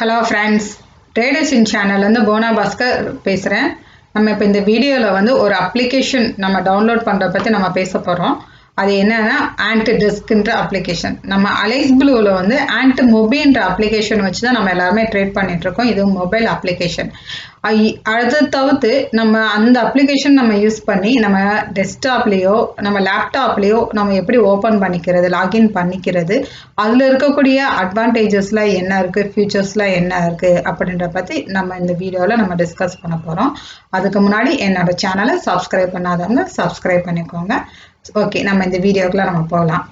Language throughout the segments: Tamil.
ஹலோ ஃப்ரெண்ட்ஸ், ட்ரேடர்ஸ் இன் சேனல்லேருந்து போனா பாஸ்கர் பேசுகிறேன். நம்ம இப்போ இந்த வீடியோவில் வந்து ஒரு அப்ளிகேஷன் நம்ம டவுன்லோட் பண்ணுறத பற்றி நம்ம பேச போகிறோம். அது என்னன்னா ஆண்ட் டெஸ்க்ன்ற அப்ளிகேஷன். நம்ம அலைஸ் ப்ளூவில் வந்து ஆண்ட் மொபின்ற அப்ளிகேஷன் வச்சு தான் நம்ம எல்லாருமே ட்ரேட் பண்ணிட்டு இருக்கோம். இது மொபைல் அப்ளிகேஷன். அதை தவிர்த்து நம்ம அந்த அப்ளிகேஷன் நம்ம யூஸ் பண்ணி நம்ம டெஸ்க்டாப்லேயோ நம்ம லேப்டாப்லேயோ நம்ம எப்படி ஓப்பன் பண்ணிக்கிறது, லாகின் பண்ணிக்கிறது, அதில் இருக்கக்கூடிய அட்வான்டேஜஸ்லாம் என்ன இருக்குது, ஃபியூச்சர்ஸ்லாம் என்ன இருக்குது அப்படின்ற பற்றி நம்ம இந்த வீடியோவில் நம்ம டிஸ்கஸ் பண்ண போகிறோம். அதுக்கு முன்னாடி என்னோட சேனலை சப்ஸ்கிரைப் பண்ணாதவங்க சப்ஸ்கிரைப் பண்ணிக்கோங்க. ஓகே, நம்ம இந்த வீடியோக்குள்ள நம்ம போகலாம்.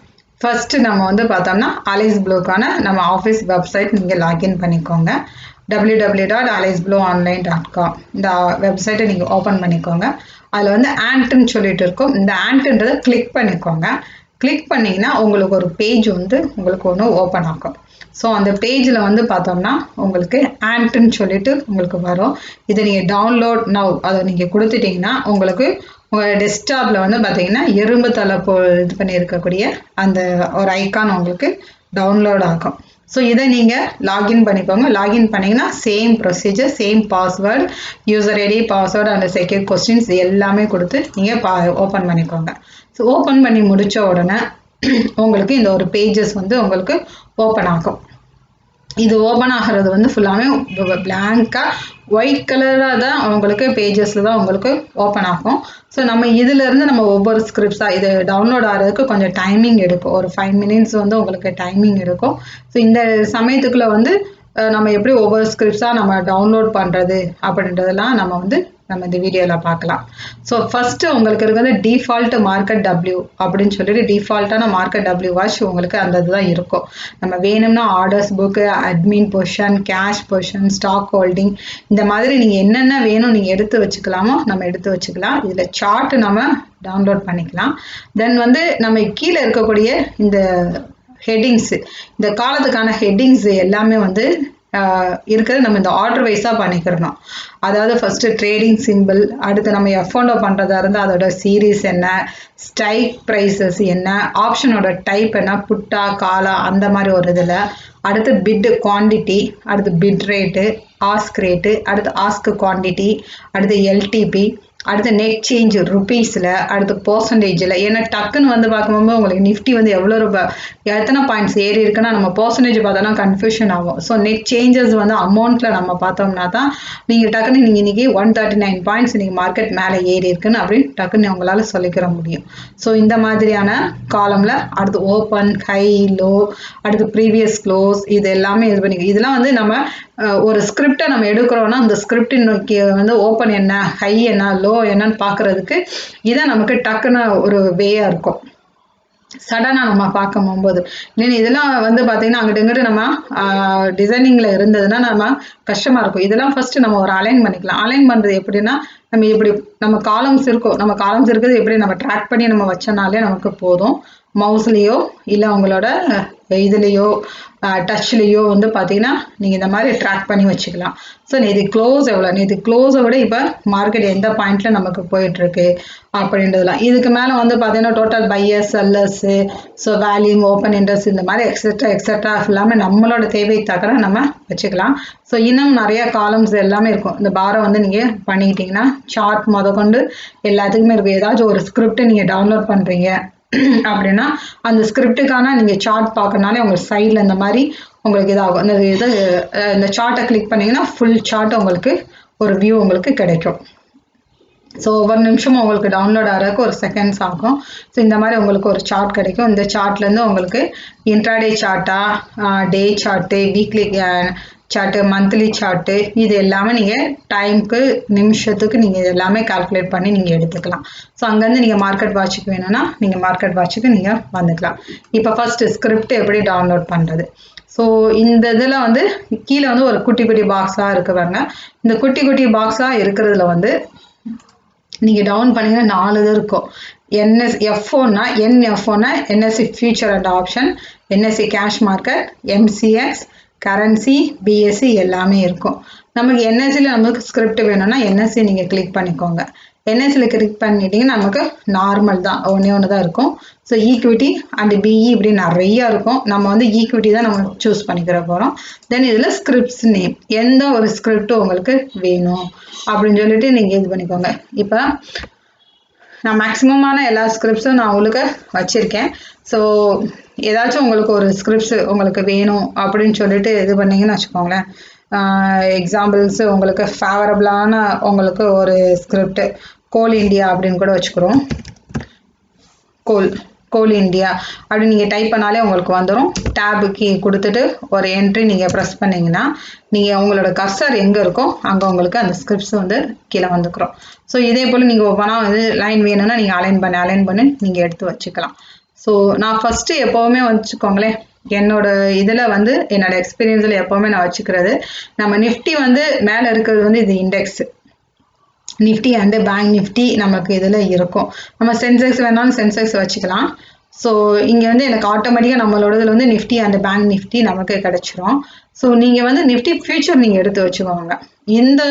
ஃபர்ஸ்ட் நம்ம வந்து பார்த்தோம்னா அலைஸ் ப்ளூக்கான நம்ம ஆஃபீஸ் வெப்சைட் நீங்கள் லாகின் பண்ணிக்கோங்க. www.alisblueonline.com இந்த வெப்சைட்டை நீங்கள் ஓப்பன் பண்ணிக்கோங்க. அதில் வந்து ஆண்ட்னு சொல்லிட்டு இருக்கும். இந்த ஆண்ட்ன்றதை கிளிக் பண்ணிக்கோங்க. கிளிக் பண்ணிங்கன்னா உங்களுக்கு ஒரு பேஜ் வந்து உங்களுக்கு ஒன்று ஓப்பன் ஆகும். ஸோ அந்த பேஜில் வந்து பார்த்தோம்னா உங்களுக்கு ஆண்ட்னு சொல்லிட்டு உங்களுக்கு வரும். இதை நீங்கள் டவுன்லோட் நவ் அதை நீங்கள் கொடுத்துட்டிங்கன்னா உங்களுக்கு உங்கள் டெஸ்க்டாப்பில் வந்து பார்த்தீங்கன்னா எறும்பு தலை இது பண்ணியிருக்கக்கூடிய அந்த ஒரு ஐக்கான் உங்களுக்கு டவுன்லோட் ஆகும். ஸோ இதை நீங்கள் லாகின் பண்ணிக்கோங்க. லாகின் பண்ணிங்கன்னா same procedure, same password, user ID, password and secure questions எல்லாமே கொடுத்து நீங்கள் ஓப்பன் பண்ணிக்கோங்க. ஸோ ஓப்பன் பண்ணி முடித்த உடனே உங்களுக்கு இந்த ஒரு பேஜஸ் வந்து உங்களுக்கு ஓப்பன் ஆகும். இது ஓப்பன் ஆகிறது வந்து ஃபுல்லாமே பிளாங்காக ஒயிட் கலராக தான் உங்களுக்கு பேஜஸில் தான் உங்களுக்கு ஓப்பன் ஆகும். ஸோ நம்ம இதிலேருந்து நம்ம ஒவ்வொரு ஸ்கிரிப்ட்ஸாக இது டவுன்லோட் ஆகிறதுக்கு கொஞ்சம் டைமிங் எடுக்கும். ஒரு 5 minutes வந்து உங்களுக்கு டைமிங் எடுக்கும். ஸோ இந்த சமயத்துக்குள்ளே வந்து நம்ம எப்படி ஒவ்வொரு ஸ்கிரிப்ட்ஸாக நம்ம டவுன்லோட் பண்ணுறது அப்படின்றதெல்லாம் நம்ம இந்த வீடியோவில் பார்க்கலாம். ஸோ ஃபஸ்ட்டு உங்களுக்கு இருக்கிறது டிஃபால்ட் மார்க்கெட் டபிள்யூ அப்படின்னு சொல்லிட்டு டிஃபால்ட்டான மார்க்கெட் டபிள்யூ வாட்ச் உங்களுக்கு அந்த இதுதான் இருக்கும். நம்ம வேணும்னா orders book, admin position, cash position, stock holding, இந்த மாதிரி நீங்கள் என்னென்ன வேணும் நீங்கள் எடுத்து வச்சுக்கலாமோ நம்ம எடுத்து வச்சுக்கலாம். இதில் சார்ட் நம்ம டவுன்லோட் பண்ணிக்கலாம். தென் வந்து நம்ம கீழே இருக்கக்கூடிய இந்த ஹெட்டிங்ஸு, இந்த காலத்துக்கான ஹெட்டிங்ஸ் எல்லாமே வந்து இருக்கிறது நம்ம இந்த ஆர்டர் வைஸாக பண்ணிக்கிறணும். அதாவது ஃபஸ்ட்டு ட்ரேடிங் சிம்பிள், அடுத்து நம்ம எஃப்ஓண்டோ பண்ணுறதா இருந்தால் அதோட சீரீஸ் என்ன, ஸ்ட்ரைக் ப்ரைஸஸ் என்ன, ஆப்ஷனோட டைப் என்ன, புட்டா காலா அந்த மாதிரி ஒரு இதில், அடுத்து பிட் குவான்டிட்டி, அடுத்து பிட் ரேட்டு, ஆஸ்க் ரேட்டு, அடுத்து ஆஸ்க் குவான்டிட்டி, அடுத்து எல்டிபி, அடுத்து நெட் சேஞ்ச் ருபீஸில், அடுத்து பர்சன்டேஜில். ஏன்னா டக்குன்னு வந்து பார்க்கும்போது உங்களுக்கு நிஃப்டி வந்து எவ்வளோ ரூபாய் எத்தனை பாயிண்ட்ஸ் ஏறி இருக்குன்னா நம்ம பர்சன்டேஜ் பார்த்தோன்னா கன்ஃபியூஷன் ஆகும். ஸோ நெட் சேஞ்சஸ் வந்து அமௌண்ட்டில் நம்ம பார்த்தோம்னா தான் நீங்கள் டக்குன்னு நீங்கள் இன்றைக்கி 139 பாயிண்ட்ஸ் இன்றைக்கி மார்க்கெட் மேலே ஏறி இருக்குன்னு அப்படின்னு டக்குன்னு உங்களால் சொல்லிக்கிற முடியும். ஸோ இந்த மாதிரியான காலமில் அடுத்து ஓப்பன், ஹை, லோ, அடுத்து ப்ரீவியஸ் க்ளோஸ், இது எல்லாமே இது பண்ணி இதெல்லாம் வந்து நம்ம ஒரு ஸ்கிரிப்டை நம்ம எடுக்கிறோன்னா அந்த ஸ்கிரிப்டின் நோக்கி வந்து ஓப்பன் என்ன, ஹை என்ன, லோ என்னன்னு பார்க்குறதுக்கு இதான் நமக்கு டக்குன்னு ஒரு வேயாக இருக்கும். சடனாக நம்ம பார்க்க போகும்போது இல்லைன்னு இதெல்லாம் வந்து பார்த்தீங்கன்னா அங்கிட்ட இங்கிட்ட நம்ம டிசைனிங்கில் இருந்ததுன்னா நம்ம கஷ்டமாக இருக்கும். இதெல்லாம் ஃபஸ்ட்டு நம்ம ஒரு அலைன் பண்ணிக்கலாம். அலைன் பண்ணுறது எப்படின்னா நம்ம இப்படி நம்ம காலம்ஸ் இருக்கும், நம்ம காலம்ஸ் இருக்கிறது எப்படி நம்ம ட்ராக் பண்ணி நம்ம வச்சனாலே நமக்கு போதும். மவுஸ்லேயோ இல்லை உங்களோட இதுலேயோ டச்லேயோ வந்து பார்த்தீங்கன்னா நீங்கள் இந்த மாதிரி ட்ராக் பண்ணி வச்சுக்கலாம். ஸோ நேற்று க்ளோஸ் எவ்வளோ, நேற்று க்ளோஸை விட இப்போ மார்க்கெட் எந்த பாயிண்ட்டில் நமக்கு போயிட்டுருக்கு அப்படின்றதுலாம். இதுக்கு மேலே வந்து பார்த்தீங்கன்னா total buyers, sellers, so volume, open interest, இந்த மாதிரி எக்ஸெட்ரா எல்லாமே நம்மளோட தேவையை தவிர நம்ம வச்சுக்கலாம். ஸோ இன்னும் நிறையா காலம்ஸ் எல்லாமே இருக்கும். இந்த பாரை வந்து நீங்கள் பண்ணிக்கிட்டிங்கன்னா சார்ட் முதற்கொண்டு எல்லாத்துக்குமே இருக்கும். ஏதாச்சும் ஒரு ஸ்கிரிப்டை நீங்கள் டவுன்லோட் பண்ணுறீங்க அப்படின்னா அந்த ஸ்கிரிப்டுக்கான நீங்கள் சார்ட் பார்க்கறனாலே உங்கள் சைடில் இந்த மாதிரி உங்களுக்கு இதாகும். இந்த சார்ட்டை கிளிக் பண்ணிங்கன்னா ஃபுல் சார்ட் உங்களுக்கு ஒரு வியூ உங்களுக்கு கிடைக்கும். ஸோ ஒவ்வொரு நிமிஷமும் உங்களுக்கு டவுன்லோட் ஆகிறதுக்கு ஒரு செகண்ட்ஸ் ஆகும். ஸோ இந்த மாதிரி உங்களுக்கு ஒரு சார்ட் கிடைக்கும். இந்த சார்ட்லேருந்து உங்களுக்கு இன்ட்ராடே சார்ட்டா, day chart, weekly chart, monthly chart, இது எல்லாமே நீங்கள் டைமுக்கு நிமிஷத்துக்கு நீங்கள் இது எல்லாமே கால்குலேட் பண்ணி நீங்கள் எடுத்துக்கலாம். ஸோ அங்கேருந்து நீங்கள் மார்க்கெட் வாட்சுக்கு வேணும்னா நீங்கள் மார்க்கெட் வாட்சுக்கு நீங்கள் வந்துக்கலாம். இப்போ ஃபஸ்ட்டு ஸ்கிரிப்ட் எப்படி டவுன்லோட் பண்ணுறது. ஸோ இந்த இதில் வந்து கீழே வந்து ஒரு குட்டி குட்டி பாக்ஸாக இருக்கு பாருங்க. இந்த குட்டி குட்டி பாக்ஸாக இருக்கிறதுல வந்து நீங்கள் டவுன் பண்ணிங்கன்னா 4 இது இருக்கும். எஃப்ஓன்னா NSC future and option, NSC cash market, MCX, currency, BSC எல்லாமே இருக்கும். நமக்கு என்எஸ்சியில் நமக்கு ஸ்கிரிப்ட் வேணும்னா என்எஸ்சி நீங்கள் கிளிக் பண்ணிக்கோங்க. NSல கிளிக் பண்ணிட்டீங்கன்னா நமக்கு நார்மல் தான், ஒன்று தான் இருக்கும். ஸோ ஈக்விட்டி அண்ட் பிஇ இப்படி நிறைய இருக்கும். நம்ம வந்து ஈக்விட்டி தான் நம்ம சூஸ் பண்ணிக்கிற போகிறோம். தென் இதில் ஸ்கிரிப்ட்ஸ் நேம், எந்த ஒரு ஸ்கிரிப்ட் உங்களுக்கு வேணும் அப்படின்னு சொல்லிட்டு நீங்கள் இது பண்ணிக்கோங்க. இப்போ நான் மேக்ஸிமமான எல்லா ஸ்கிரிப்ட்ஸும் நான் உங்களுக்கு வச்சுருக்கேன். ஸோ ஏதாச்சும் உங்களுக்கு ஒரு ஸ்கிரிப்ட்ஸ் உங்களுக்கு வேணும் அப்படின்னு சொல்லிட்டு இது பண்ணிங்கன்னு வச்சுக்கோங்களேன். எக்ஸாம்பிள்ஸ் உங்களுக்கு ஃபேவரபிளான உங்களுக்கு ஒரு ஸ்கிரிப்ட் கோல் இண்டியா அப்படின்னு கூட வச்சுக்கிறோம். கோல் இண்டியா அப்படின்னு நீங்கள் டைப் பண்ணாலே உங்களுக்கு வந்துடும். டேபு கீ கொடுத்துட்டு ஒரு என்ட்ரி நீங்கள் ப்ரெஸ் பண்ணிங்கன்னா நீங்கள் உங்களோட கர்சர் எங்கே இருக்கோ அங்கே உங்களுக்கு அந்த ஸ்கிரிப்ட்ஸ் வந்து கீழே வந்துக்கிறோம். ஸோ இதே போல் நீங்கள் ஒவ்வொன்றா வந்து லைன் வேணும்னா நீங்கள் அலைன் பண்ணி நீங்கள் எடுத்து வச்சுக்கலாம். ஸோ நான் ஃபஸ்ட்டு எப்போவுமே வச்சுக்கோங்களேன், என்னோட இதில் வந்து என்னோட எக்ஸ்பீரியன்ஸில் எப்போவுமே நான் வச்சுக்கிறது, நம்ம நிஃப்டி வந்து மேலே இருக்கிறது வந்து இது index Nifty and bank Nifty நமக்கு இதில் இருக்கும். நம்ம சென்செக்ஸ் வேணாலும் சென்செக்ஸ் வச்சுக்கலாம். ஸோ இங்கே வந்து எனக்கு ஆட்டோமேட்டிக்காக நம்மளோடதுல வந்து நிஃப்டி அண்ட் பேங்க் நிஃப்டி நமக்கு கிடைச்சிரும். ஸோ நீங்கள் வந்து நிஃப்டி ஃபியூச்சர் நீங்கள் எடுத்து வச்சுக்கோங்க. இந்த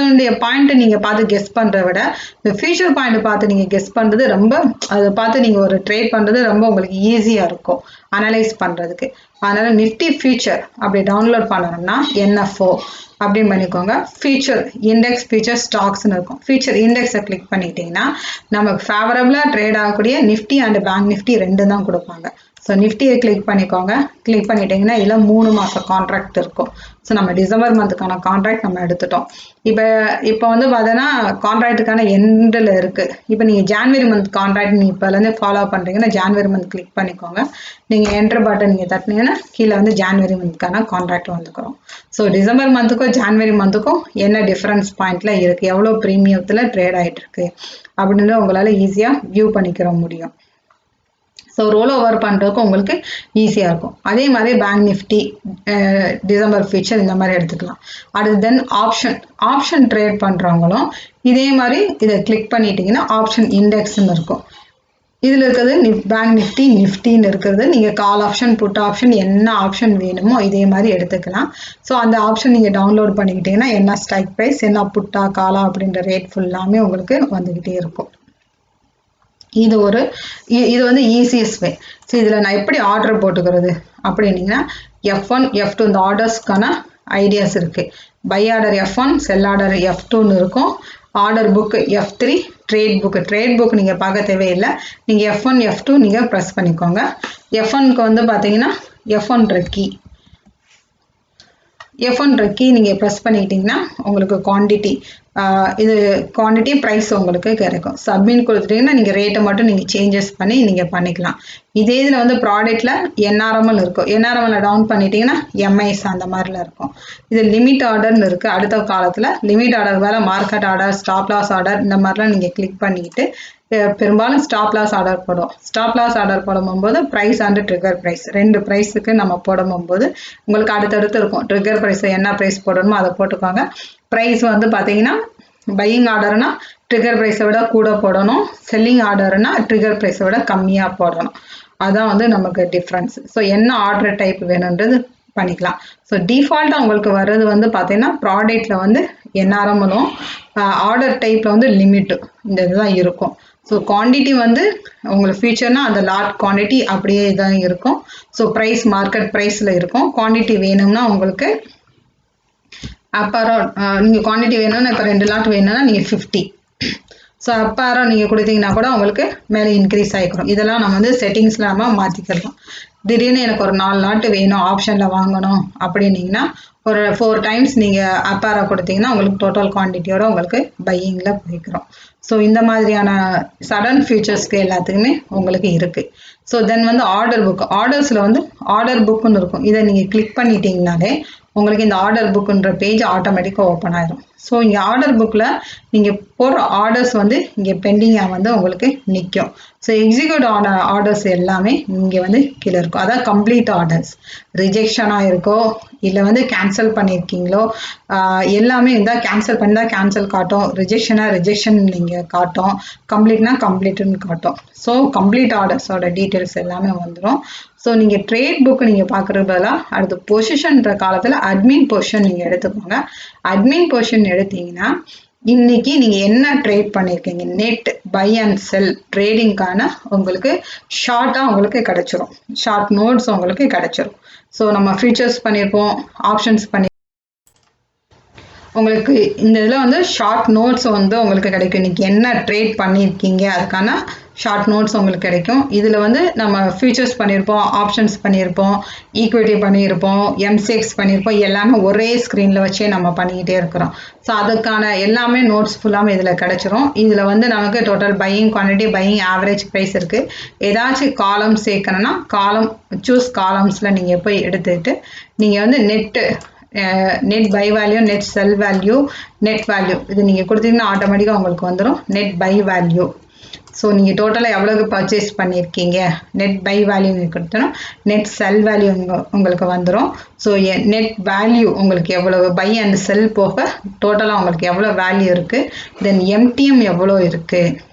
பாயிண்ட்டை நீங்கள் பார்த்து கெஸ் பண்ணுறத விட இந்த ஃபியூச்சர் பாயிண்ட் பார்த்து நீங்கள் கெஸ் பண்ணுறது ரொம்ப, அதை பார்த்து நீங்கள் ஒரு ட்ரேட் பண்ணுறது ரொம்ப உங்களுக்கு ஈஸியாக இருக்கும் அனலைஸ் பண்ணுறதுக்கு. அதனால் நிஃப்டி ஃபியூச்சர் அப்படி டவுன்லோட் பண்ணணும்னா NFO அப்படின்னு பண்ணிக்கோங்க. ஃபியூச்சர் இண்டெக்ஸ் ஃபியூச்சர் ஸ்டாக்ஸ்னு இருக்கும். ஃபியூச்சர் இண்டெக்ஸை கிளிக் பண்ணிட்டீங்கன்னா நமக்கு ஃபேவரபிளாக ட்ரேட் ஆகக்கூடிய நிஃப்டி அண்ட் பேங்க் நிஃப்டி ரெண்டு தான் கொடுப்பாங்க. ஸோ நிஃப்டியை கிளிக் பண்ணிக்கோங்க. கிளிக் பண்ணிட்டீங்கன்னா இதில் 3 மாத கான்ட்ராக்ட் இருக்கும். ஸோ நம்ம டிசம்பர் மந்த்துக்கான கான்ட்ராக்ட் நம்ம எடுத்துட்டோம். இப்போ வந்து பார்த்தீங்கன்னா கான்ட்ராக்டுக்கான எண்டில் இருக்குது. இப்போ நீங்கள் ஜான்வரி மந்த் கான்ட்ராக்ட் நீங்கள் இப்போலேருந்து ஃபாலோ பண்ணுறீங்கன்னா ஜான்வரி மந்த் கிளிக் பண்ணிக்கோங்க. நீங்கள் என்ட்ரு பட்டன் நீங்கள் தட்டினீங்கன்னா கீழே வந்து ஜான்வரி மந்த்துக்கான கான்ட்ராக்ட் வந்துக்கிறோம். ஸோ டிசம்பர் மந்த்துக்கும் ஜான்வரி மந்த்துக்கும் என்ன டிஃப்ரென்ஸ் பாயிண்ட்ல இருக்குது, எவ்வளோ ப்ரீமியத்தில் ட்ரேட் ஆகிட்டு இருக்கு அப்படின்னு உங்களால் ஈஸியாக வியூ பண்ணிக்கிற முடியும். ஸோ ரோல் ஓவர் பண்ணுறதுக்கு உங்களுக்கு ஈஸியாக இருக்கும். அதே மாதிரி பேங்க் நிஃப்டி டிசம்பர் ஃபியூச்சர் இந்த மாதிரி எடுத்துக்கலாம். அடுத்து தென் ஆப்ஷன் ட்ரேட் பண்ணுறவங்களும் இதே மாதிரி இதை கிளிக் பண்ணிட்டீங்கன்னா ஆப்ஷன் இண்டெக்ஸ்ன்னு இருக்கும். இதில் இருக்கிறது பேங்க் நிஃப்டின்னு இருக்கிறது. நீங்கள் கால் ஆப்ஷன் புட் ஆப்ஷன் என்ன ஆப்ஷன் வேணுமோ இதே மாதிரி எடுத்துக்கலாம். ஸோ அந்த ஆப்ஷன் நீங்கள் டவுன்லோட் பண்ணிக்கிட்டீங்கன்னா என்ன ஸ்ட்ரைக் ப்ரைஸ், என்ன புட்டா காலா அப்படின்ற ரேட் ஃபுல்லாமே உங்களுக்கு வந்துக்கிட்டே இருக்கும். இது வந்து ஈஸியஸ்ட் வே. ஸோ இதில் நான் எப்படி ஆர்டர் போட்டுக்கிறது அப்படின்னீங்கன்னா F1 F2 இந்த ஆர்டர்ஸ்க்கான ஐடியாஸ் இருக்குது. Buy order F1 sell order F2ன்னு இருக்கும். Order book F3 trade book நீங்கள் பார்க்க தேவையில்லை. நீங்கள் F1 F2 நீங்கள் ப்ரெஸ் பண்ணிக்கோங்க. F1க்கு வந்து பார்த்தீங்கன்னா F1 கீ நீங்கள் ப்ரெஸ் பண்ணிக்கிட்டிங்கன்னா உங்களுக்கு இது குவான்டிட்டி ப்ரைஸ் உங்களுக்கு கிடைக்கும். சப்மிட் கொடுத்துட்டிங்கன்னா நீங்கள் ரேட்டை மட்டும் நீங்கள் சேஞ்சஸ் பண்ணி நீங்கள் பண்ணிக்கலாம். இதே இதில் வந்து ப்ராடக்ட்டில் NRML இருக்கும். NRML டவுன் பண்ணிட்டீங்கன்னா MIS அந்த மாதிரிலாம் இருக்கும். இது லிமிட் ஆர்டர்னு இருக்குது. அடுத்த காலத்தில் லிமிட் ஆர்டர் வேலை market order, stop loss order இந்த மாதிரிலாம் நீங்கள் கிளிக் பண்ணிக்கிட்டு பெரும்பாலும் ஸ்டாப் லாஸ் ஆர்டர் போடுவோம். ஸ்டாப் லாஸ் ஆர்டர் போடும்போது ப்ரைஸ் அண்ட் ட்ரிகர் ப்ரைஸ் 2 ப்ரைஸுக்கு நம்ம போடும்போது உங்களுக்கு அடுத்தடுத்து இருக்கும். ட்ரிகர் ப்ரைஸ் என்ன ப்ரைஸ் போடணுமோ அதை போட்டுக்கோங்க. ப்ரைஸ் வந்து பார்த்தீங்கன்னா பையிங் ஆர்டர்னா ட்ரிகர் ப்ரைஸை விட கூட போடணும். செல்லிங் ஆர்டர்னா ட்ரிகர் ப்ரைஸை விட கம்மியாக போடணும். அதான் வந்து நமக்கு டிஃப்ரென்ஸ். ஸோ என்ன ஆர்டர் டைப் வேணுன்றது பண்ணிக்கலாம். ஸோ டிஃபால்ட்டாக உங்களுக்கு வர்றது வந்து பார்த்தீங்கன்னா ப்ராடக்ட்டில் வந்து NRMலும் ஆர்டர் டைப்பில் வந்து லிமிட்டு இந்த இதுதான் இருக்கும். ஸோ குவான்டிட்டி வந்து உங்களுக்கு ஃபியூச்சர்னா அந்த லாட் குவான்டிட்டி அப்படியே தான் இருக்கும். ஸோ ப்ரைஸ் மார்க்கெட் ப்ரைஸில் இருக்கும். குவான்டிட்டி வேணும்னா உங்களுக்கு அப்புறம் நீங்கள் குவான்டிட்டி வேணும்னா இப்போ 2 லாட் வேணும்னா நீங்கள் 50. ஸோ அப்புறம் நீங்கள் கொடுத்தீங்கன்னா கூட உங்களுக்கு மேலே இன்க்ரீஸ் ஆகிக்கிறோம். இதெல்லாம் நம்ம வந்து செட்டிங்ஸில் நம்ம மாற்றிக்கலாம். திடீர்னு எனக்கு ஒரு 4 லாட் வேணும் ஆப்ஷனில் வாங்கணும் அப்படின்னீங்கன்னா ஒரு 4 டைம்ஸ் நீங்கள் அப்பாரா கொடுத்தீங்கன்னா உங்களுக்கு டோட்டல் குவான்டிட்டியோட உங்களுக்கு பையிங்கில் போய்க்கிறோம். ஸோ இந்த மாதிரியான சடன் ஃபியூச்சர்ஸ்க்கு எல்லாத்துக்குமே உங்களுக்கு இருக்குது. ஸோ தென் வந்து ஆர்டர் புக், ஆர்டர்ஸில் வந்து ஆர்டர் புக்குன்னு இருக்கும். இதை நீங்கள் கிளிக் பண்ணிட்டீங்கனாலே உங்களுக்கு இந்த ஆர்டர் புக்குன்ற பேஜ் ஆட்டோமேட்டிக்காக ஓப்பன் ஆயிடும். ஸோ இங்கே ஆர்டர் புக்கில் நீங்கள் போடுற ஆர்டர்ஸ் வந்து இங்கே பெண்டிங்காக வந்து உங்களுக்கு நிற்கும். ஸோ எக்ஸிக்யூட் ஆன ஆர்டர்ஸ் எல்லாமே இங்கே வந்து கீழே இருக்கும். அதான் கம்ப்ளீட் ஆர்டர்ஸ். ரிஜெக்ஷனாக இருக்கோ இல்லை வந்து கேன்சல் பண்ணியிருக்கீங்களோ எல்லாமே இருந்தால் கேன்சல் பண்ணி தான் கேன்சல் காட்டும். ரிஜெக்ஷன் நீங்கள் காட்டும். கம்ப்ளீட்னா கம்ப்ளீட்டுன்னு காட்டும். ஸோ கம்ப்ளீட் ஆர்டர்ஸோட டீட்டெயில்ஸ் எல்லாமே வந்துடும். ஸோ நீங்கள் ட்ரேட் புக் நீங்கள் பார்க்குறது பதிலாக அடுத்து பொசிஷன்ற காலத்தில் அட்மின் பொசிஷன் நீங்கள் எடுத்துக்கோங்க. அட்மின் பொசிஷன் எடுத்தீங்கன்னா இன்னைக்கு நீங்க என்ன ட்ரேட் பண்ணிருக்கீங்க, நெட் பை அண்ட் செல் ட்ரேடிங்கான உங்களுக்கு ஷார்ட்டா உங்களுக்கு கிடைச்சிரும், ஷார்ட் நோட்ஸ் உங்களுக்கு கிடைச்சிரும். ஸோ நம்ம ஃபியூச்சர்ஸ் பண்ணியிருப்போம், ஆப்ஷன்ஸ் பண்ணி உங்களுக்கு இந்த இதில் வந்து ஷார்ட் நோட்ஸ் வந்து உங்களுக்கு கிடைக்கும். இன்றைக்கி என்ன ட்ரேட் பண்ணியிருக்கீங்க அதுக்கான ஷார்ட் நோட்ஸ் உங்களுக்கு கிடைக்கும். இதில் வந்து நம்ம ஃபியூச்சர்ஸ் பண்ணியிருப்போம், ஆப்ஷன்ஸ் பண்ணியிருப்போம், ஈக்விட்டி பண்ணியிருப்போம், எம்சிஎக்ஸ் பண்ணியிருப்போம், எல்லாமே ஒரே ஸ்க்ரீனில் வச்சே நம்ம பண்ணிக்கிட்டே இருக்கிறோம். ஸோ அதுக்கான எல்லாமே நோட்ஸ் ஃபுல்லாமே இதில் கிடச்சிரும். இதில் வந்து நமக்கு total buying quantity, buying average price இருக்குது. ஏதாச்சும் காலம் சேர்க்கணும்னா காலம் சூஸ் காலம்ஸில் நீங்கள் போய் எடுத்துக்கிட்டு நீங்கள் வந்து net buy value, net sell value, net value இது நீங்கள் கொடுத்தீங்கன்னா ஆட்டோமேட்டிக்காக உங்களுக்கு வந்துடும் நெட் பை வேல்யூ. ஸோ நீங்கள் டோட்டலாக எவ்வளோக்கு பர்ச்சேஸ் பண்ணியிருக்கீங்க, நெட் பை வேல்யூ கொடுத்தோன்னா நெட் செல் வேல்யூ உங்களுக்கு வந்துடும். ஸோ நெட் வேல்யூ உங்களுக்கு எவ்வளவு பை அண்ட் செல் போக டோட்டலாக உங்களுக்கு எவ்வளோ வேல்யூ இருக்குது, தென் எம்டிஎம் எவ்வளோ இருக்குது,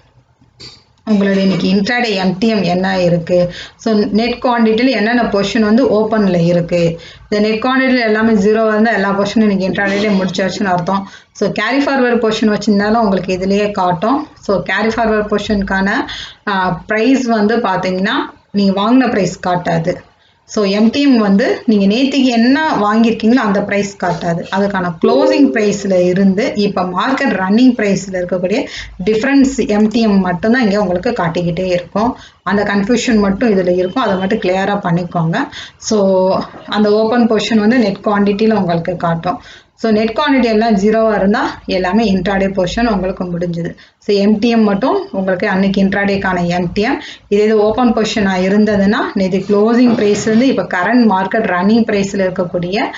உங்களுடைய இன்னைக்கு இன்ட்ராடே எம்டிஎம் என்ன இருக்குது, ஸோ நெட் குவான்டிட்டியில் என்னென்ன பொசிஷன் வந்து ஓப்பனில் இருக்குது. இந்த நெட் குவான்டிட்டியில் எல்லாமே ஜீரோவாக இருந்தால் எல்லா பொசிஷனும் இன்றைக்கி இன்ட்ராடேலே முடிச்சாச்சுன்னு அர்த்தம். ஸோ கேரி ஃபார்வர்ட் பொசிஷன் வச்சுருந்தாலும் உங்களுக்கு இதுலேயே காட்டும். ஸோ கேரி ஃபார்வர்ட் பொசிஷனுக்கான ப்ரைஸ் வந்து பார்த்தீங்கன்னா நீங்கள் வாங்கின ப்ரைஸ் காட்டாது. ஸோ எம்டிஎம் வந்து நீங்கள் நேற்றுக்கு என்ன வாங்கியிருக்கீங்களோ அந்த ப்ரைஸ் காட்டாது, அதுக்கான க்ளோசிங் ப்ரைஸில் இருந்து இப்போ மார்க்கெட் ரன்னிங் ப்ரைஸில் இருக்கக்கூடிய டிஃப்ரென்ஸ் எம்டிஎம் மட்டும்தான் இங்கே உங்களுக்கு காட்டிக்கிட்டே இருக்கும். அந்த கன்ஃபியூஷன் மட்டும் இதில் இருக்கும், அதை மட்டும் கிளியராக பண்ணிக்கோங்க. ஸோ அந்த ஓப்பன் பொசிஷன் வந்து நெட் குவான்டிட்டியில் உங்களுக்கு காட்டும். ஸோ நெட் குவான்டிட்டி எல்லாம் ஜீரோவாக இருந்தால் எல்லாமே இன்ட்ராடே பொசிஷன் உங்களுக்கு முடிஞ்சுது. ஸோ எம்டிஎம் மட்டும் உங்களுக்கு அன்னைக்கு இன்ட்ராடேக்கான எம்டிஎம். இது ஓப்பன் பொசிஷனாக இருந்ததுன்னா நேற்று க்ளோசிங் ப்ரைஸ்லேருந்து இப்போ கரண்ட் மார்க்கெட் ரன்னிங் ப்ரைஸில் இருக்கக்கூடிய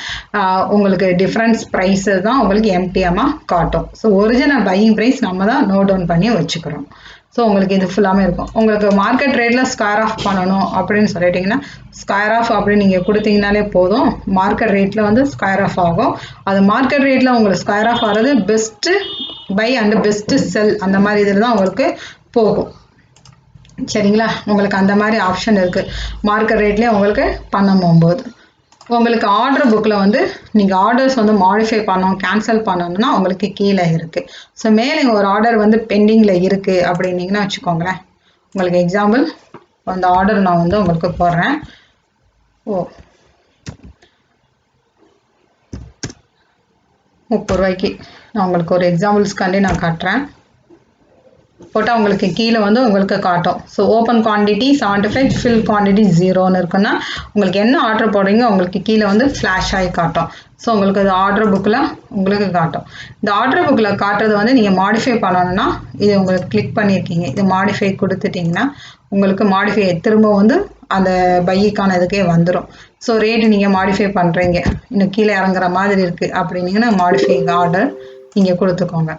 உங்களுக்கு டிஃப்ரென்ஸ் ப்ரைஸு தான் உங்களுக்கு எம்டிஎம்மாக காட்டும். ஸோ ஒரிஜினல் பையிங் ப்ரைஸ் நம்ம தான் நோட் டவுன் பண்ணி வச்சுக்கிறோம். ஸோ உங்களுக்கு இது ஃபுல்லாமே இருக்கும். உங்களுக்கு மார்க்கெட் ரேட்டில் ஸ்கொயர் ஆஃப் பண்ணணும் அப்படின்னு சொல்லிட்டிங்கன்னா ஸ்கொயர் ஆஃப் அப்படின்னு நீங்கள் கொடுத்தீங்கனாலே போதும், மார்க்கெட் ரேட்டில் வந்து ஸ்கொயர் ஆஃப் ஆகும். அது மார்க்கெட் ரேட்டில் உங்களுக்கு ஸ்கொயர் ஆஃப் ஆகிறது பெஸ்ட்டு பை அண்ட் பெஸ்ட்டு செல் அந்த மாதிரி இதில் தான் உங்களுக்கு போகும். சரிங்களா, உங்களுக்கு அந்த மாதிரி ஆப்ஷன் இருக்குது மார்க்கெட் ரேட்லேயே உங்களுக்கு பண்ணும்போது. உங்களுக்கு ஆர்டர் புக்கில் வந்து நீங்கள் ஆர்டர்ஸ் வந்து மாடிஃபை பண்ணணும், கேன்சல் பண்ணணும்னா உங்களுக்கு கீழே இருக்குது. ஸோ மேலே ஒரு ஆர்டர் வந்து பெண்டிங்கில் இருக்குது அப்படின்னீங்கன்னா வச்சுக்கோங்களேன், உங்களுக்கு எக்ஸாம்பிள் அந்த ஆர்டர் நான் வந்து உங்களுக்கு போடுறேன். 30 ரூபாய்க்கு நான் உங்களுக்கு ஒரு எக்ஸாம்பிள்ஸ்க்காண்டி நான் காட்டுறேன். போட்டால் உங்களுக்கு கீழே வந்து உங்களுக்கு காட்டும். So open quantity 75, fill quantity 0ன்னு இருக்குன்னா உங்களுக்கு என்ன ஆர்டர் போடுறீங்க உங்களுக்கு கீழே வந்து ஃப்ளாஷ் ஆகி காட்டும். ஸோ உங்களுக்கு அது ஆர்டர் புக்கில் உங்களுக்கு காட்டும். இந்த ஆர்டர் புக்கில் காட்டுறது வந்து நீங்கள் மாடிஃபை பண்ணணும்னா இது உங்களுக்கு கிளிக் பண்ணியிருக்கீங்க, இது மாடிஃபை கொடுத்துட்டிங்கன்னா உங்களுக்கு மாடிஃபை திரும்ப வந்து அந்த பைக்கான இதுக்கே வந்துடும். ஸோ ரேட்டு நீங்கள் மாடிஃபை பண்ணுறீங்க, இன்னும் கீழே இறங்குற மாதிரி இருக்குது அப்படின்னீங்கன்னா மாடிஃபை ஆர்டர் நீங்கள் கொடுத்துக்கோங்க.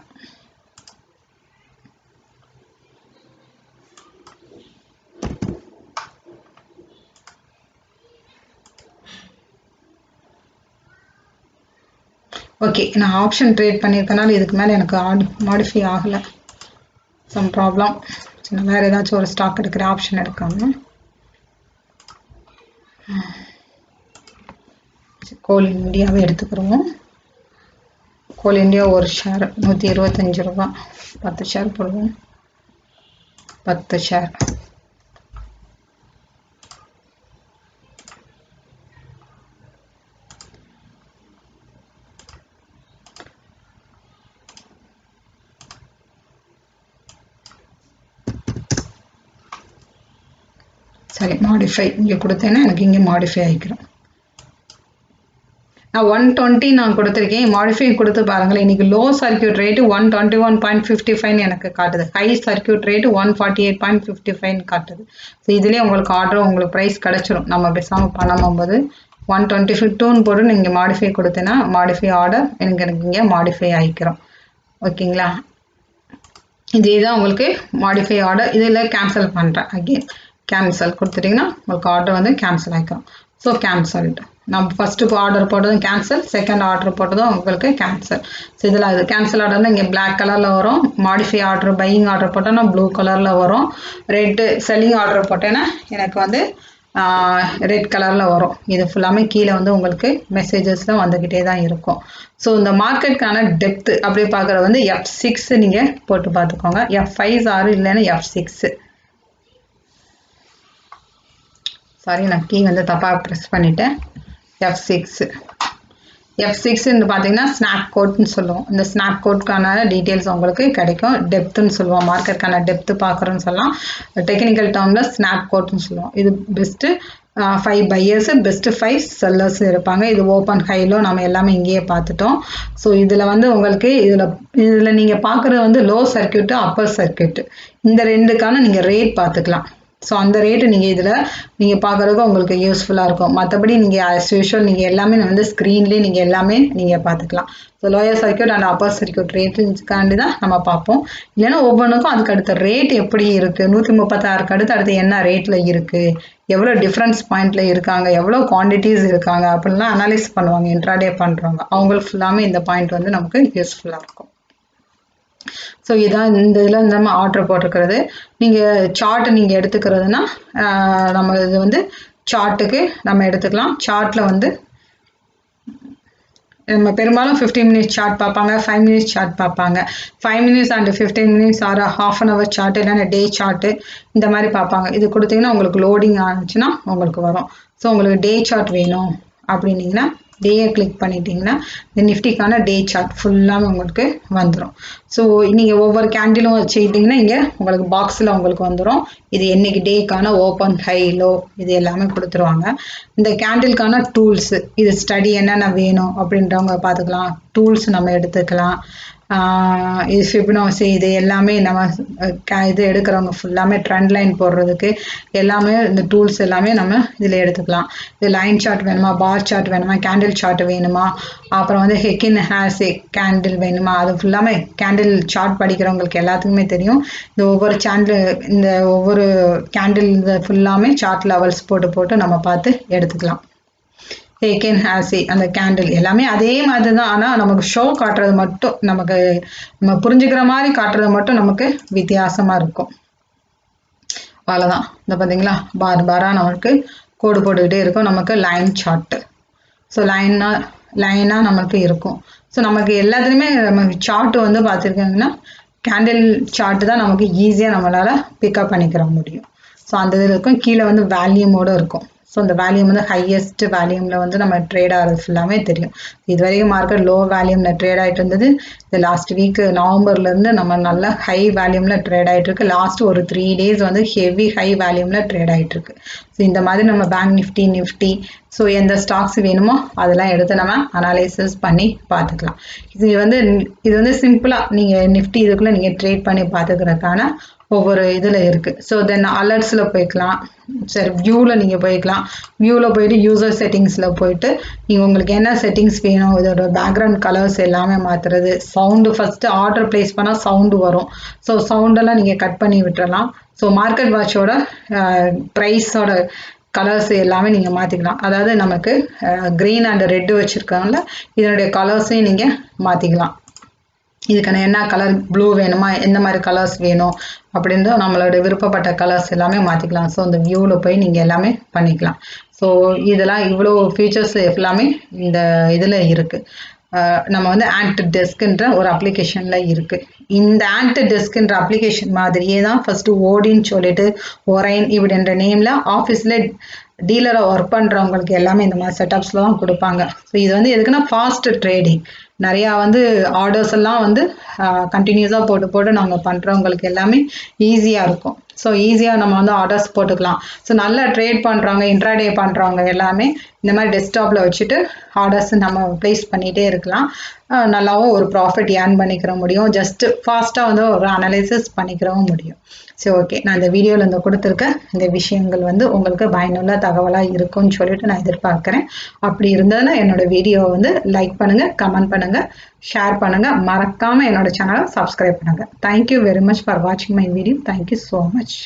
ஓகே, நான் ஆப்ஷன் ட்ரேட் பண்ணியிருக்கனால இதுக்கு மேலே எனக்கு மாடிஃபை ஆகலை, சம் ப்ராப்ளம். சின்ன வேறு ஏதாச்சும் ஒரு ஸ்டாக் எடுக்கிற ஆப்ஷன் எடுக்காம கோல் இந்தியாவை எடுத்துக்கிறோம். கோல் இந்தியா ஒரு ஷேர் 125 ரூபா, 10 ஷேர் போடுவோம். 10 ஷேர் சரி, மாடிஃபை இங்கே கொடுத்தேன்னா எனக்கு இங்கே மாடிஃபை ஆகிக்கிறோம். நான் 120 நான் கொடுத்துருக்கேன், மாடிஃபை கொடுத்து பாருங்களேன். இன்றைக்கி லோ சர்க்கியூட் ரேட்டு 121.55 எனக்கு காட்டுது, ஹை சர்க்கியூட் ரேட்டு 148.55 காட்டுது. ஸோ இதுலேயே உங்களுக்கு ஆர்டர் உங்களுக்கு ப்ரைஸ் கிடச்சிரும். நம்ம பேசாமல் பண்ணும்போது 122ன்னு போட்டு நீங்கள் மாடிஃபை கொடுத்தேன்னா மாடிஃபை ஆர்டர் எனக்கு இங்கே மாடிஃபை ஆகிக்கிறோம். ஓகேங்களா, இதே தான் உங்களுக்கு மாடிஃபை ஆர்டர். இதில் கேன்சல் பண்ணுறேன், அகெயின் கேன்சல் கொடுத்துட்டிங்கன்னா உங்களுக்கு ஆர்டர் வந்து கேன்சல் ஆகிக்கும். ஸோ கேன்சல்டு நம்ம ஃபஸ்ட்டு ஆர்டர் போட்டதும் கேன்சல், செகண்ட் ஆர்டர் போட்டதும் உங்களுக்கு கேன்சல். ஸோ இதில் அது கேன்சல் ஆர்டர்னா இங்கே பிளாக் கலரில் வரும், மாடிஃபை ஆர்டர் பையிங் ஆர்டர் போட்டோன்னா ப்ளூ கலரில் வரும், ரெட்டு செல்லிங் ஆர்டர் போட்டேன்னா எனக்கு வந்து ரெட் கலரில் வரும். இது ஃபுல்லாமே கீழே வந்து உங்களுக்கு மெசேஜஸ்லாம் வந்துக்கிட்டே தான் இருக்கும். ஸோ இந்த மார்க்கெட்டுக்கான டெப்த்து அப்படி பார்க்குறது வந்து F6 நீங்கள் போட்டு பார்த்துக்கோங்க. F5 6 இல்லைன்னா F6. சாரி, நான் கீ வந்து தப்பாக ப்ரெஸ் பண்ணிட்டேன். F6 பார்த்தீங்கன்னா ஸ்னாப் கோட்னு சொல்லுவோம். இந்த ஸ்னாப் கோட்கான டீட்டெயில்ஸ் உங்களுக்கு கிடைக்கும். டெப்த்துன்னு சொல்லுவோம். மார்க்கெட்டுக்கான டெப்த்து பார்க்குறோன்னு சொல்லலாம். டெக்னிக்கல் டேர்மில் ஸ்னாப் கோட்னு சொல்லுவோம். இது பெஸ்ட்டு 5 பையர்ஸ், பெஸ்ட்டு 5 செல்லர்ஸ் இருப்பாங்க. இது ஓப்பன் ஹைலோ நம்ம எல்லாமே இங்கேயே பார்த்துட்டோம். ஸோ இதில் வந்து உங்களுக்கு இதில் நீங்கள் பார்க்குறது வந்து லோ சர்க்கியூட்டு, அப்பர் சர்க்கியூட்டு, இந்த ரெண்டுக்கான நீங்கள் ரேட் பார்த்துக்கலாம். ஸோ அந்த ரேட்டு நீங்கள் இதில் நீங்கள் பார்க்குறதுக்கு உங்களுக்கு யூஸ்ஃபுல்லாக இருக்கும். மற்றபடி நீங்கள் ஆஸ் யூஷுவல் நீங்கள் எல்லாமே வந்து ஸ்க்ரீன்லேயே நீங்கள் எல்லாமே நீங்கள் பார்த்துக்கலாம். So lower circuit and upper circuit ரேட்டுக்காண்டி தான் நம்ம பார்ப்போம். இல்லைன்னா ஒவ்வொன்றுக்கும் அதுக்கு அடுத்த ரேட் எப்படி இருக்குது, 136க்கு அடுத்து என்ன ரேட்டில் இருக்குது, எவ்வளோ டிஃப்ரென்ஸ் பாயிண்டில் இருக்காங்க, எவ்வளோ குவான்டிட்டிஸ் இருக்காங்க அப்படின்லாம் அனலைஸ் பண்ணுவாங்க. இன்ட்ராடே பண்ணுறவங்க அவங்களுக்கு ஃபுல்லாமே இந்த பாயிண்ட் வந்து நமக்கு யூஸ்ஃபுல்லாக இருக்கும். ஸோ இதான் இந்த இதில் நம்ம ஆர்டர் போட்டிருக்கிறது. நீங்கள் சார்ட் நீங்கள் எடுத்துக்கிறதுனா நம்ம இது வந்து சார்ட்டுக்கு நம்ம எடுத்துக்கலாம். சார்ட்டில் வந்து நம்ம பெரும்பாலும் 15 மினிட்ஸ் சார்ட் பார்ப்பாங்க, 5 மினிட்ஸ் சார்ட் பார்ப்பாங்க. 5 minutes and 15 minutes or ½ an hour chart இல்லைன்னா டே சார்ட்டு இந்த மாதிரி பார்ப்பாங்க. இது கொடுத்தீங்கன்னா உங்களுக்கு லோடிங் ஆச்சுன்னா உங்களுக்கு வரும். ஸோ உங்களுக்கு டே சார்ட் வேணும் அப்படின்னீங்கன்னா டேயை கிளிக் பண்ணிட்டீங்கன்னா இந்த நிஃப்டிக்கான டே சார்ட் ஃபுல்லாக உங்களுக்கு வந்துடும். ஸோ நீங்கள் ஒவ்வொரு கேண்டிலும் வச்சுக்கிட்டிங்கன்னா இங்கே உங்களுக்கு பாக்ஸில் உங்களுக்கு வந்துடும். இது என்னைக்கு டேக்கான ஓப்பன் ஹை லோ இது எல்லாமே கொடுத்துருவாங்க. இந்த கேண்டிலுக்கான டூல்ஸு, இது ஸ்டடி என்னென்ன வேணும் அப்படின்றவங்க பார்த்துக்கலாம். டூல்ஸ் நம்ம எடுத்துக்கலாம். இது ஃபிபனாசி இது எல்லாமே நம்ம இது எடுக்கிறவங்க ஃபுல்லாமே ட்ரெண்ட் லைன் போடுறதுக்கு எல்லாமே இந்த டூல்ஸ் எல்லாமே நம்ம இதில் எடுத்துக்கலாம். இது லைன் சார்ட் வேணுமா, பார் சார்ட் வேணுமா, கேண்டில் சார்ட் வேணுமா, அப்புறம் வந்து ஹெக்கின் ஹேஸ் கேண்டில் வேணுமா, அது ஃபுல்லாமே கேண்டில் சார்ட் படிக்கிறவங்களுக்கு எல்லாத்துக்குமே தெரியும். இந்த ஒவ்வொரு கேண்டில் இந்த ஃபுல்லாமே சார்ட் லெவல்ஸ் போட்டு நம்ம பார்த்து எடுத்துக்கலாம். ஹேக்கன் ஹேசி அந்த கேண்டில் எல்லாமே அதே மாதிரி தான். ஆனால் நமக்கு ஷோ காட்டுறது மட்டும் நம்ம புரிஞ்சுக்கிற மாதிரி காட்டுறது மட்டும் நமக்கு வித்தியாசமாக இருக்கும். அவ்வளோதான். இந்த பார்த்தீங்களா பாராக நமக்கு கோடு போட்டுக்கிட்டே இருக்கும். நமக்கு லைன் சார்ட்டு. ஸோ லைனாக நமக்கு இருக்கும். ஸோ நமக்கு எல்லாத்துலேயுமே நமக்கு சார்ட்டு வந்து பார்த்துருக்காங்கன்னா கேண்டில் சார்ட்டு தான் நமக்கு ஈஸியாக நம்மளால் பிக்கப் பண்ணிக்கிற முடியும். ஸோ அந்த இதில் இருக்கும். கீழே வந்து வேல்யூமோடு இருக்கும். ஸோ அந்த வேல்யூம் வந்து ஹையஸ்ட் வேல்யூமில் வந்து நம்ம ட்ரேட் ஆகிறது ஃபுல்லாமே தெரியும். இது வரைக்கும் மார்க்கெட் லோ வேல்யூமில் ட்ரேட் ஆகிட்டு இருந்தது. இந்த லாஸ்ட் வீக் நவம்பர்லேருந்து நம்ம நல்ல ஹை வேல்யூமில் ட்ரேட் ஆகிட்டு இருக்கு. லாஸ்ட் ஒரு 3 days வந்து ஹெவி ஹை வேல்யூமில் ட்ரேட் ஆகிட்டு இருக்கு. ஸோ இந்த மாதிரி நம்ம பேங்க் நிஃப்டி ஸோ எந்த ஸ்டாக்ஸ் வேணுமோ அதெல்லாம் எடுத்து நம்ம அனாலிசிஸ் பண்ணி பார்த்துக்கலாம். இது வந்து சிம்பிளாக நீங்கள் நிஃப்டி இதுக்குள்ளே நீங்கள் ட்ரேட் பண்ணி பார்த்துக்கிறதுக்கான ஒவ்வொரு இதில் இருக்குது. ஸோ தென் அலர்ட்ஸில் போய்க்கலாம். சரி, வியூவில் நீங்கள் போய்க்கலாம். வியூவில் போயிட்டு யூசர் செட்டிங்ஸில் போயிட்டு நீங்கள் உங்களுக்கு என்ன செட்டிங்ஸ் வேணும், இதோட பேக்ரவுண்ட் கலர்ஸ் எல்லாமே மாற்றுறது. சவுண்டு ஃபஸ்ட்டு ஆர்டர் ப்ளேஸ் பண்ணால் சவுண்டு வரும். ஸோ சவுண்டெல்லாம் நீங்கள் கட் பண்ணி விட்டுறலாம். ஸோ மார்க்கெட் வாட்சோட ப்ரைஸோட கலர்ஸ் எல்லாமே நீங்கள் மாற்றிக்கலாம். அதாவது நமக்கு க்ரீன் அண்ட் ரெட்டு வச்சுருக்காங்கல்ல, இதனுடைய கலர்ஸையும் நீங்கள் மாற்றிக்கலாம். இதுக்கான என்ன கலர் ப்ளூ வேணுமா, எந்த மாதிரி கலர்ஸ் வேணும் அப்படின்ற நம்மளோட விருப்பப்பட்ட கலர்ஸ் எல்லாமே மாற்றிக்கலாம். ஸோ இந்த வியூவில் போய் நீங்கள் எல்லாமே பண்ணிக்கலாம். ஸோ இதெல்லாம் இவ்வளோ ஃபீச்சர்ஸ் எல்லாமே இந்த இதில் இருக்குது. நம்ம வந்து ஆண்ட் டெஸ்க்ன்ற ஒரு அப்ளிகேஷனில் இருக்குது. இந்த ஆண்ட் டெஸ்க்ன்ற அப்ளிகேஷன் மாதிரியே தான் ஃபஸ்ட்டு ஓடின்னு சொல்லிட்டு ஒரைன் இப்படின்ற நேமில் ஆஃபீஸில் டீலராக ஒர்க் பண்ணுறவங்களுக்கு எல்லாமே இந்த மாதிரி செட்டப்ஸில் தான் கொடுப்பாங்க. ஸோ இது வந்து எதுக்குன்னா ஃபாஸ்ட் ட்ரேடிங். நிறையா வந்து ஆர்டர்ஸ் எல்லாம் வந்து கண்டினியூஸாக போட்டு நாங்கள் பண்ணுறவங்களுக்கு எல்லாமே ஈஸியாக இருக்கும். ஸோ ஈஸியாக நம்ம வந்து ஆர்டர்ஸ் போட்டுக்கலாம். ஸோ நல்லா ட்ரேட் பண்ணுறவங்க, இன்ட்ராடே பண்ணுறவங்க எல்லாமே இந்த மாதிரி டெஸ்க்டாப்பில் வச்சுட்டு ஆர்டர்ஸ் நம்ம ப்ளேஸ் பண்ணிகிட்டே இருக்கலாம். நல்லாவும் ஒரு ப்ராஃபிட் ஏர்ன் பண்ணிக்கிற முடியும். ஜஸ்ட்டு ஃபாஸ்ட்டாக வந்து ஒரு அனலைசிஸ் பண்ணிக்கிறவும் முடியும். சரி, ஓகே. நான் இந்த வீடியோவில் கொடுத்துருக்க இந்த விஷயங்கள் வந்து உங்களுக்கு பயனுள்ள தகவலாக இருக்கும்னு சொல்லிட்டு நான் எதிர்பார்க்குறேன். அப்படி இருந்ததுன்னா என்னோட வீடியோவை வந்து லைக் பண்ணுங்கள், கமெண்ட் பண்ணுங்கள், ஷேர் பண்ணுங்கள். மறக்காமல் என்னோட சேனலை சப்ஸ்கிரைப் பண்ணுங்கள். தேங்க்யூ வெரி மச் ஃபார் வாட்சிங் my video. Thank you so much.